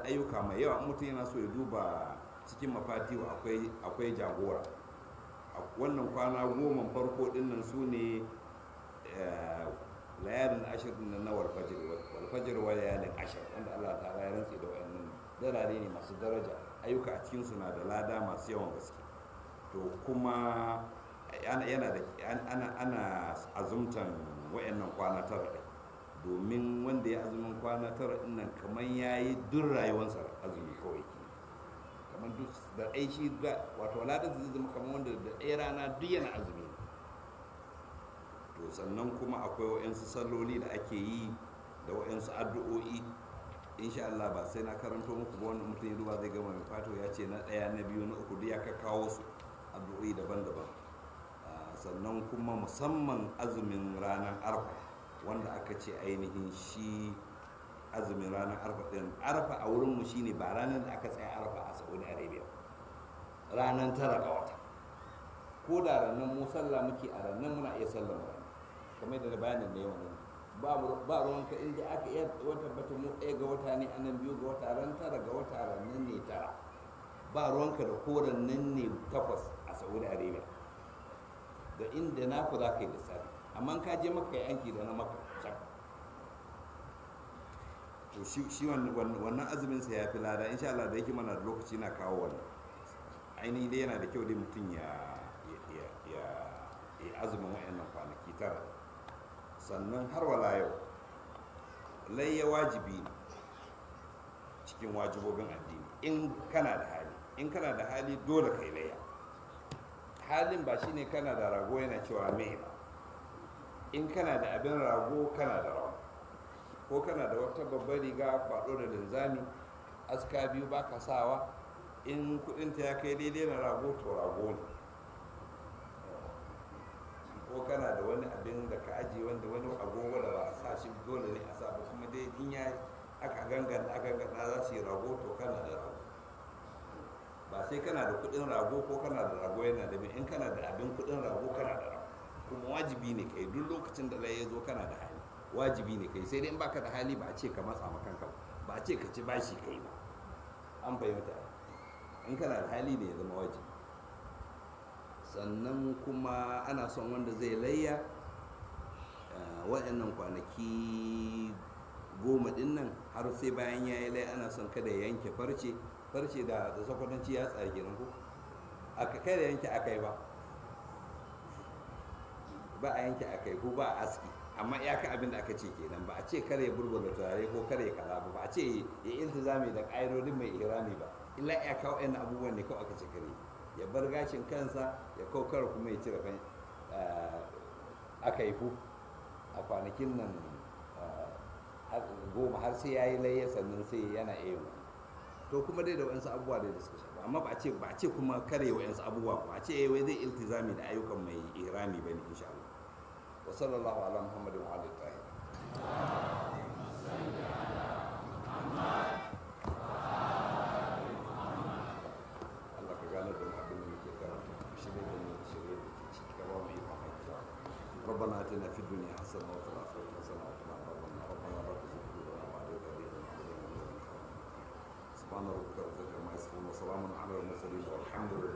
ayyuka mai yawa. Mutum yana so ya duba cikin mafatihu akwai jagora. Wannan kwana goma farko dinnan su ne layalin ashir dinnan na walfajir wa layalin ashir, wanda Allah ta'ala ya rantse da wayannan darare ne masu daraja, ayyuka a cikin su na da lada masu yawan gaske. To kuma ana azumtan wayannan kwana tara ɗin, domin wanda ya azumin kwana tara ɗin nan kamar ya yi duk rayuwarsa azumi kawai ke, kamar duk da aishi wato ladar zai zama kamar wanda da ɗaya rana duk yana azumi. To sannan kuma akwai wa'yansu salloli da ake yi da wa'yansu addu'o'i, insha Allah ba sai na karanto muku ba, wanda mutum ya duba zai gama mai fato ya ce na ɗaya na biyu na uku duk ya kawo su addu'o'i daban-daban. Sannan kuma musamman azumin ranar arfa, wanda aka ce ainihin shi azumin ranar arfa ɗin, arfa a wurinmu shine ba ranar da aka tsaya arfa a Saudi Arabia, ranar tara ga wata. Ko da ranar mu sallah muke a ranar muna iya sallah rana, kamar da bayanin da yawan ba ruwanka inda aka iya wata bata mu ɗaya ga wata ne a nan, biyu ga wata, ran tara ga wata ranar ne tara, ba ruwanka da koren nan ne takwas a Saudi Arabia, da inda naku za ka yi lissafi. Amma ka je maka yi yanki da na maka can. To shi wannan azumin sa ya fi lada, insha Allah, da yake mana da lokaci na kawo wannan. Ainihi dai yana da kyau dai mutum ya azumin wa'annan kwanaki tara. Sannan har wala yau layya wajibi ne cikin wajibobin addini, in kana da hali. In kana da hali dole kai layya. Halin ba shine kana da rago yana cewa mai ba. In kana da abin rago kana da rago, ko kana da wata babbar riga kwaɗo da linzami, aska biyu baka sawa, in kudinta ya kai daidai na rago to rago ne. Ko kana da wani abin da ka ajiye wanda wani agogo da ba a sa shi dole ne a sa ba, kuma dai in ya aka gangana za su yi rago to kana da rago. Ba sai kana da kudin rago ko kana da rago yana da bin, in kana da abin kudin rago kana da rago. Kuma wajibi ne kai duk lokacin da lai ya zo kana da hali, wajibi ne kai. Sai dai in baka da hali ba a ce ka matsa ma kanka ba, a ce ka ci bashi kai ba. An fahimta, in kana da hali ne ya zama wajibi. Sannan kuma ana son wanda zai layya waɗannan kwanaki 10 ɗin nan har sai bayan ya yi layya, ana son kada ya yanke farce da sakwatanci ya tsage nan ko aka kada yanke akai ba a yanke akai ko ba a aski, amma iyaka abin da aka ce kenan. Ba a ce kare ya burbulla turare ko kare ya kaza ba a ce ya iltizami da ƙa'idodin mai ihrami ba, illa iyaka waɗannan abubuwan ne kawai aka ce kare ya bar gashin kansa, ya kaukar kuma ya cire kan aka yi a kwanakin nan 10 har sai ya yi layya, sannan sai yana iya yi. To kuma dai da waɗansu abubuwa dai da suka shafa, amma ba a ce kuma kare waɗansu abubuwa ba a ce wai zai iltizami da ayyukan mai ihrami ba ne, insha Allah. Wa sallallahu ala Muhammadin wa alihi tahir. ربنا آتنا في الدنيا حسنة وفي الآخرة حسنة وقنا عذاب النار. ربنا لا تزغ قلوبنا بعد إذ هديتنا وهب لنا من لدنك رحمة. سبحان ربك رب العزة عما يصفون وسلام على المرسلين والحمد لله.